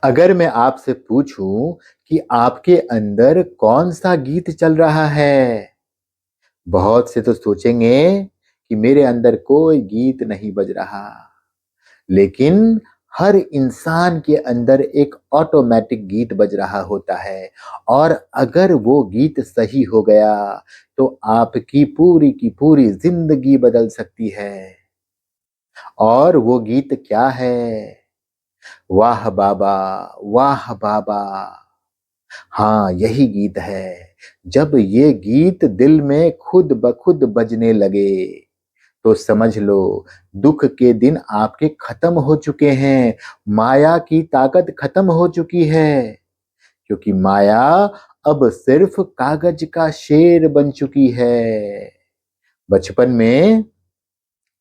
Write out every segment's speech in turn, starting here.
अगर मैं आपसे पूछूं कि आपके अंदर कौन सा गीत चल रहा है, बहुत से तो सोचेंगे कि मेरे अंदर कोई गीत नहीं बज रहा। लेकिन हर इंसान के अंदर एक ऑटोमेटिक गीत बज रहा होता है, और अगर वो गीत सही हो गया तो आपकी पूरी की पूरी जिंदगी बदल सकती है। और वो गीत क्या है? वाह बाबा, वाह बाबा। हाँ, यही गीत है। जब ये गीत दिल में खुद ब खुद बजने लगे तो समझ लो दुख के दिन आपके खत्म हो चुके हैं, माया की ताकत खत्म हो चुकी है। क्योंकि माया अब सिर्फ कागज का शेर बन चुकी है। बचपन में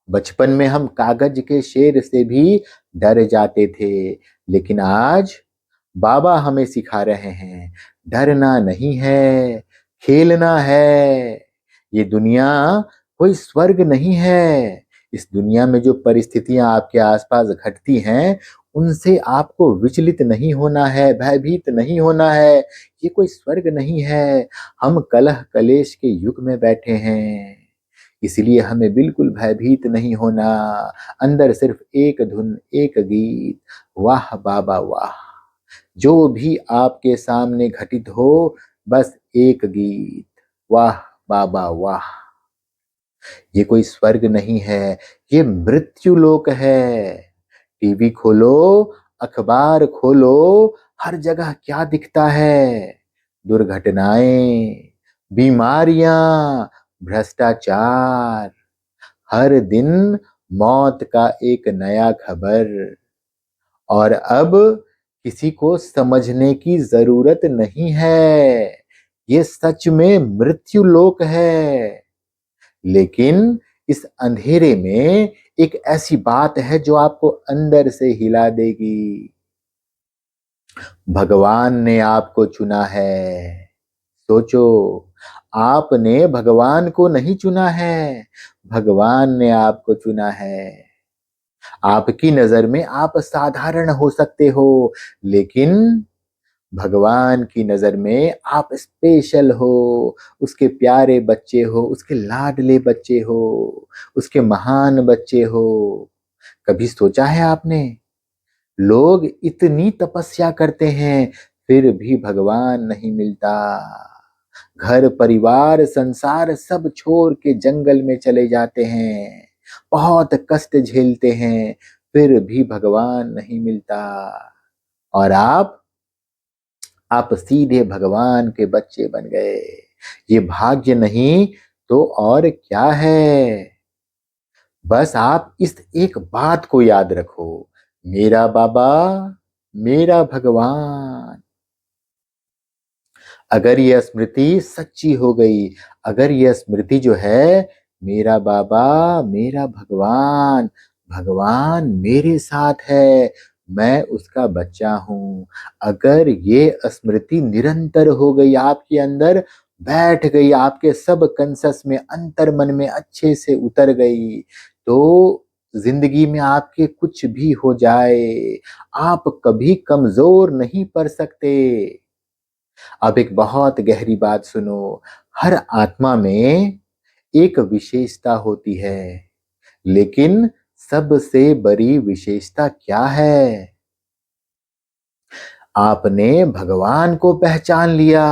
बचपन में हम कागज के शेर से भी डर जाते थे, लेकिन आज बाबा हमें सिखा रहे हैं, डरना नहीं है, खेलना है। ये दुनिया कोई स्वर्ग नहीं है। इस दुनिया में जो परिस्थितियां आपके आसपास घटती हैं, उनसे आपको विचलित नहीं होना है, भयभीत नहीं होना है। ये कोई स्वर्ग नहीं है। हम कलह कलेश के युग में बैठे हैं, इसलिए हमें बिल्कुल भयभीत नहीं होना। अंदर सिर्फ एक धुन, एक गीत, वाह बाबा वाह। जो भी आपके सामने घटित हो, बस एक गीत, वाह बाबा वाह। ये कोई स्वर्ग नहीं है, ये मृत्यु लोक है। टीवी खोलो, अखबार खोलो, हर जगह क्या दिखता है? दुर्घटनाएं, बीमारियां, भ्रष्टाचार। हर दिन मौत का एक नया खबर। और अब किसी को समझने की जरूरत नहीं है, ये सच में मृत्यु लोक है। लेकिन इस अंधेरे में एक ऐसी बात है जो आपको अंदर से हिला देगी। भगवान ने आपको चुना है। सोचो, आपने भगवान को नहीं चुना है, भगवान ने आपको चुना है। आपकी नजर में आप साधारण हो सकते हो, लेकिन भगवान की नजर में आप स्पेशल हो। उसके प्यारे बच्चे हो, उसके लाडले बच्चे हो, उसके महान बच्चे हो। कभी सोचा है आपने, लोग इतनी तपस्या करते हैं फिर भी भगवान नहीं मिलता। घर परिवार संसार सब छोड़ के जंगल में चले जाते हैं, बहुत कष्ट झेलते हैं, फिर भी भगवान नहीं मिलता। और आप सीधे भगवान के बच्चे बन गए। ये भाग्य नहीं तो और क्या है? बस आप इस एक बात को याद रखो, मेरा बाबा, मेरा भगवान। अगर यह स्मृति सच्ची हो गई, अगर यह स्मृति जो है, मेरा बाबा, मेरा भगवान, भगवान मेरे साथ है, मैं उसका बच्चा हूं, अगर ये स्मृति निरंतर हो गई आपके अंदर, बैठ गई आपके सब कंसस में, अंतर मन में अच्छे से उतर गई, तो जिंदगी में आपके कुछ भी हो जाए, आप कभी कमजोर नहीं पड़ सकते। अब एक बहुत गहरी बात सुनो, हर आत्मा में एक विशेषता होती है, लेकिन सबसे बड़ी विशेषता क्या है? आपने भगवान को पहचान लिया।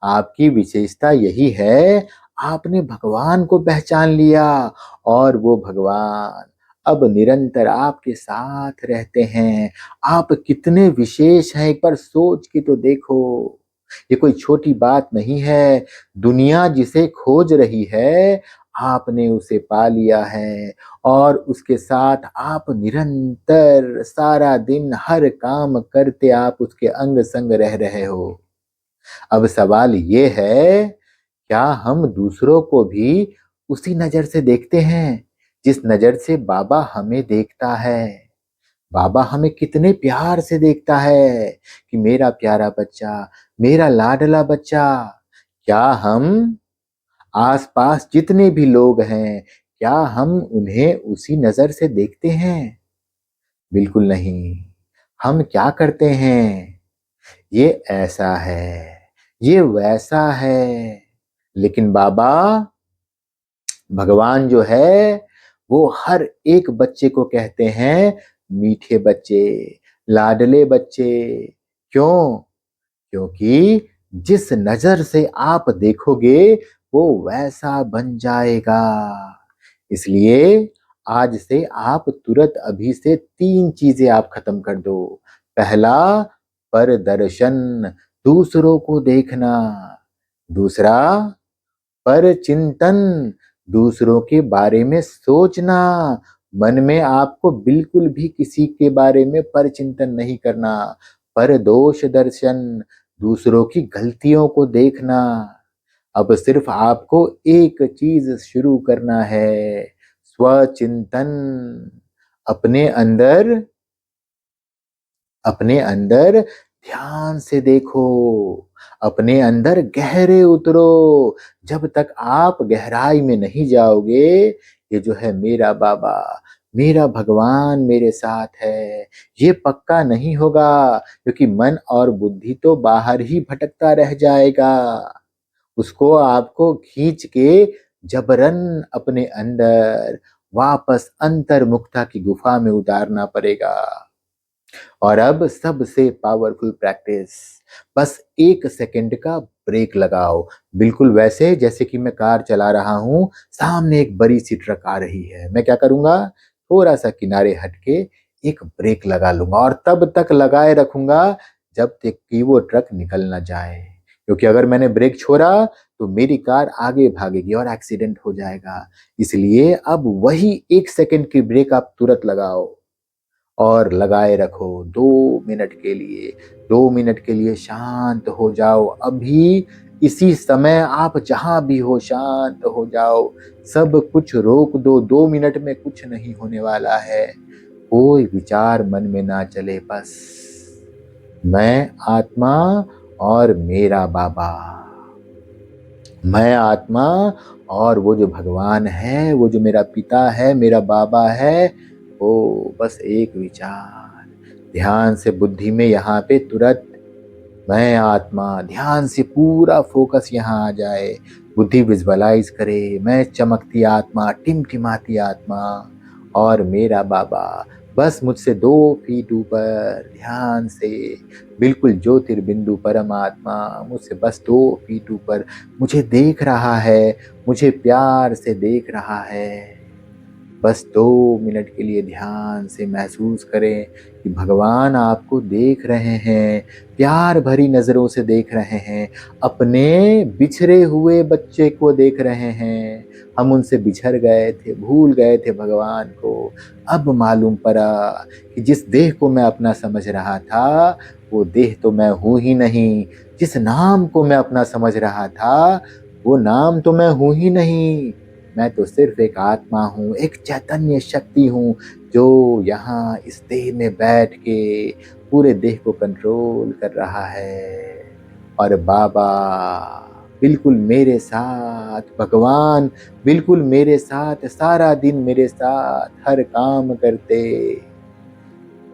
आपकी विशेषता यही है, आपने भगवान को पहचान लिया, और वो भगवान अब निरंतर आपके साथ रहते हैं। आप कितने विशेष हैं, एक बार सोच के तो देखो। ये कोई छोटी बात नहीं है। दुनिया जिसे खोज रही है, आपने उसे पा लिया है, और उसके साथ आप निरंतर सारा दिन हर काम करते आप उसके अंग संग रह रहे हो। अब सवाल ये है, क्या हम दूसरों को भी उसी नजर से देखते हैं जिस नजर से बाबा हमें देखता है? बाबा हमें कितने प्यार से देखता है कि मेरा प्यारा बच्चा, मेरा लाडला बच्चा। क्या हम आसपास जितने भी लोग हैं, क्या हम उन्हें उसी नजर से देखते हैं? बिल्कुल नहीं। हम क्या करते हैं, ये ऐसा है, ये वैसा है। लेकिन बाबा, भगवान जो है वो हर एक बच्चे को कहते हैं मीठे बच्चे, लाडले बच्चे। क्यों? क्योंकि जिस नजर से आप देखोगे वो वैसा बन जाएगा। इसलिए आज से आप तुरंत अभी से 3 चीजें आप खत्म कर दो। पहला, परदर्शन, दूसरों को देखना। दूसरा, परचिंतन, दूसरों के बारे में सोचना। मन में आपको बिल्कुल भी किसी के बारे में परचिंतन नहीं करना। परदोष दर्शन, दूसरों की गलतियों को देखना। अब सिर्फ आपको एक चीज शुरू करना है, स्वचिंतन। अपने अंदर अपने अंदर ध्यान से देखो, अपने अंदर गहरे उतरो। जब तक आप गहराई में नहीं जाओगे, ये जो है मेरा बाबा, मेरा भगवान मेरे साथ है, ये पक्का नहीं होगा। क्योंकि मन और बुद्धि तो बाहर ही भटकता रह जाएगा। उसको आपको खींच के जबरन अपने अंदर वापस अंतर्मुखता की गुफा में उतारना पड़ेगा। और अब सबसे पावरफुल प्रैक्टिस, बस 1 सेकंड का ब्रेक लगाओ। बिल्कुल वैसे जैसे कि मैं कार चला रहा हूं, सामने एक बड़ी सी ट्रक आ रही है। मैं क्या करूंगा, थोड़ा सा किनारे हटके एक ब्रेक लगा लूंगा और तब तक लगाए रखूंगा जब तक कि वो ट्रक निकल ना जाए। क्योंकि अगर मैंने ब्रेक छोड़ा तो मेरी कार आगे भागेगी और एक्सीडेंट हो जाएगा। इसलिए अब वही 1 सेकंड की ब्रेक आप तुरंत लगाओ और लगाए रखो 2 मिनट के लिए। 2 मिनट के लिए शांत हो जाओ। अभी इसी समय आप जहां भी हो शांत हो जाओ। सब कुछ रोक दो। 2 मिनट में कुछ नहीं होने वाला है। कोई विचार मन में ना चले। बस मैं आत्मा और मेरा बाबा, मैं आत्मा और वो जो भगवान है, वो जो मेरा पिता है, मेरा बाबा है, वो बस एक विचार। ध्यान से बुद्धि में यहाँ पे तुरंत मैं आत्मा, ध्यान से पूरा फोकस यहाँ आ जाए। बुद्धि विजुअलाइज करे मैं चमकती आत्मा, टिमटिमाती आत्मा और मेरा बाबा बस मुझसे 2 फीट ऊपर ध्यान से, बिल्कुल ज्योतिर्बिंदु परमात्मा मुझसे बस 2 फीट ऊपर मुझे देख रहा है, मुझे प्यार से देख रहा है। बस 2 मिनट के लिए ध्यान से महसूस करें कि भगवान आपको देख रहे हैं, प्यार भरी नजरों से देख रहे हैं, अपने बिछड़े हुए बच्चे को देख रहे हैं। हम उनसे बिछड़ गए थे, भूल गए थे भगवान को। अब मालूम पड़ा कि जिस देह को मैं अपना समझ रहा था, वो देह तो मैं हूं ही नहीं। जिस नाम को मैं अपना समझ रहा था, वो नाम तो मैं हूं ही नहीं। मैं तो सिर्फ एक आत्मा हूँ, एक चैतन्य शक्ति हूँ जो यहाँ इस देह में बैठ के पूरे देह को कंट्रोल कर रहा है। और बाबा बिल्कुल मेरे साथ, भगवान बिल्कुल मेरे साथ, सारा दिन मेरे साथ हर काम करते,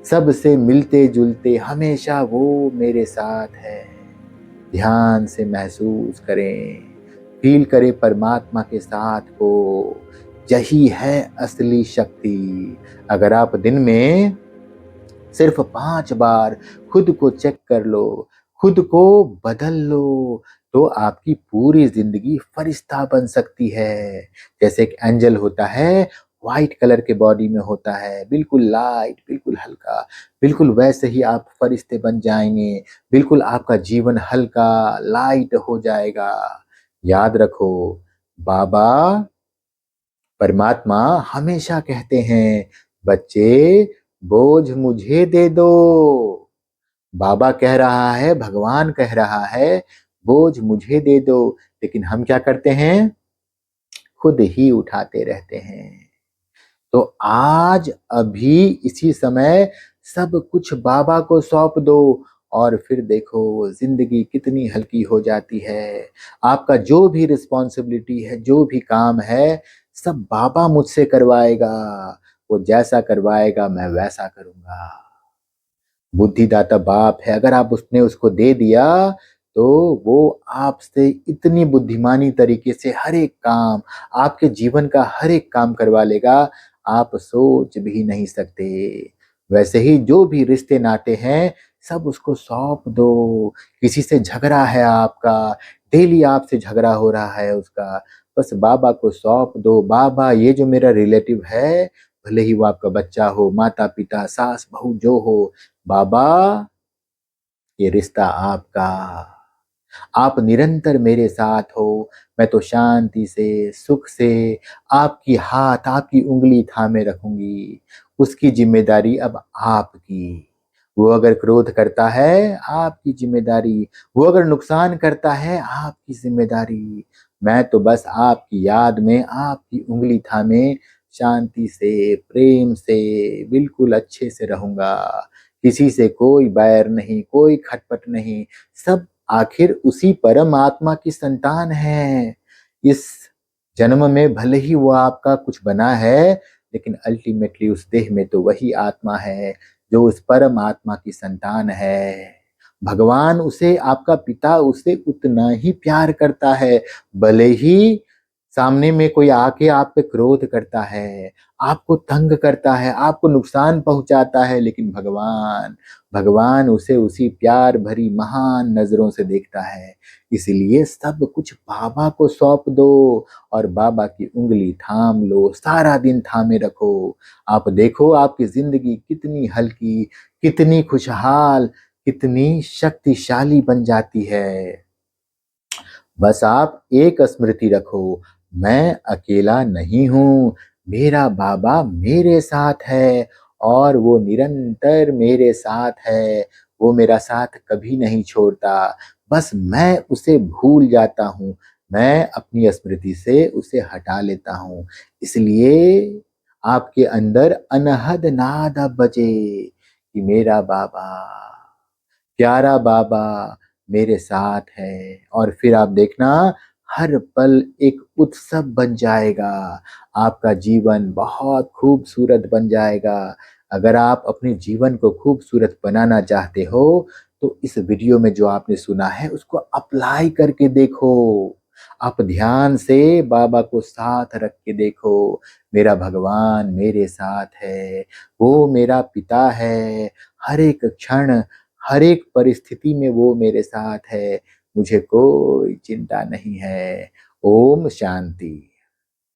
सबसे मिलते जुलते, हमेशा वो मेरे साथ है। ध्यान से महसूस करें, फील करें परमात्मा के साथ को। यही है असली शक्ति। अगर आप दिन में सिर्फ 5 बार खुद को चेक कर लो, खुद को बदल लो, तो आपकी पूरी जिंदगी फरिश्ता बन सकती है। जैसे एक एंजल होता है, व्हाइट कलर के बॉडी में होता है, बिल्कुल लाइट, बिल्कुल हल्का, बिल्कुल वैसे ही आप फरिश्ते बन जाएंगे। बिल्कुल आपका जीवन हल्का लाइट हो जाएगा। याद रखो, बाबा परमात्मा हमेशा कहते हैं, बच्चे बोझ मुझे दे दो। बाबा कह रहा है, भगवान कह रहा है, बोझ मुझे दे दो। लेकिन हम क्या करते हैं, खुद ही उठाते रहते हैं। तो आज अभी इसी समय सब कुछ बाबा को सौंप दो और फिर देखो जिंदगी कितनी हल्की हो जाती है। आपका जो भी रिस्पॉन्सिबिलिटी है, जो भी काम है, सब बाबा मुझसे करवाएगा। वो जैसा करवाएगा मैं वैसा करूंगा। बुद्धिदाता बाप है, अगर आप उसने उसको दे दिया तो वो आपसे इतनी बुद्धिमानी तरीके से हर एक काम, आपके जीवन का हर एक काम करवा लेगा, आप सोच भी नहीं सकते। वैसे ही जो भी रिश्ते नाते हैं, सब उसको सौंप दो। किसी से झगड़ा है आपका, डेली आपसे झगड़ा हो रहा है उसका, बस बाबा को सौंप दो। बाबा, ये जो मेरा रिलेटिव है, भले ही वो आपका बच्चा हो, माता-पिता, सास-बहू जो हो, बाबा, ये रिश्ता आपका। आप निरंतर मेरे साथ हो, मैं तो शांति से, सुख से आपकी हाथ, आपकी उँगली थामे रखूँगी। उसकी ज़िम्मेदारी अब आपकी। वो अगर क्रोध करता है, आपकी ज़िम्मेदारी। वो अगर नुकसान करता है, आपकी ज़िम्मेदारी। मैं तो बस आपकी याद में, आपकी उँगली थामे शांति से, प्रेम से, बिल्कुल अच्छे से रहूँगा। किसी से कोई बैर नहीं, कोई खटपट नहीं, सब आखिर उसी परमात्मा की संतान हैं। इस जन्म में भले ही वो आपका कुछ बना है, लेकिन अल्टीमेटली उस देह में तो वही आत्मा है, जो उस परमात्मा की संतान है। भगवान उसे, आपका पिता उसे उतना ही प्यार करता है, भले ही सामने में कोई आके आप पे क्रोध करता है, आपको तंग करता है, आपको नुकसान पहुँचाता है, लेकिन भगवान उसे उसी प्यार भरी महान नज़रों से देखता है। इसलिए सब कुछ बाबा को सौंप दो और बाबा की उँगली थाम लो, सारा दिन थामे रखो। आप देखो आपकी ज़िंदगी कितनी हल्की, कितनी खुशहाल, कितनी शक्तिशाली बन जाती है। बस आप एक स्मृति रखो, मैं अकेला नहीं हूँ, मेरा बाबा मेरे साथ है और वो निरंतर मेरे साथ है। वो मेरा साथ कभी नहीं छोड़ता, बस मैं उसे भूल जाता हूँ, मैं अपनी स्मृति से उसे हटा लेता हूँ। इसलिए आपके अंदर अनहद नाद अब बजे कि मेरा बाबा, प्यारा बाबा मेरे साथ है। और फिर आप देखना, हर पल एक उत्सव बन जाएगा, आपका जीवन बहुत खूबसूरत बन जाएगा। अगर आप अपने जीवन को खूबसूरत बनाना चाहते हो, तो इस वीडियो में जो आपने सुना है उसको अप्लाई करके देखो। आप ध्यान से बाबा को साथ रख के देखो, मेरा भगवान मेरे साथ है, वो मेरा पिता है, हर एक क्षण, हर एक परिस्थिति में वो मेरे साथ है, मुझे कोई चिंता नहीं है। ओम शांति।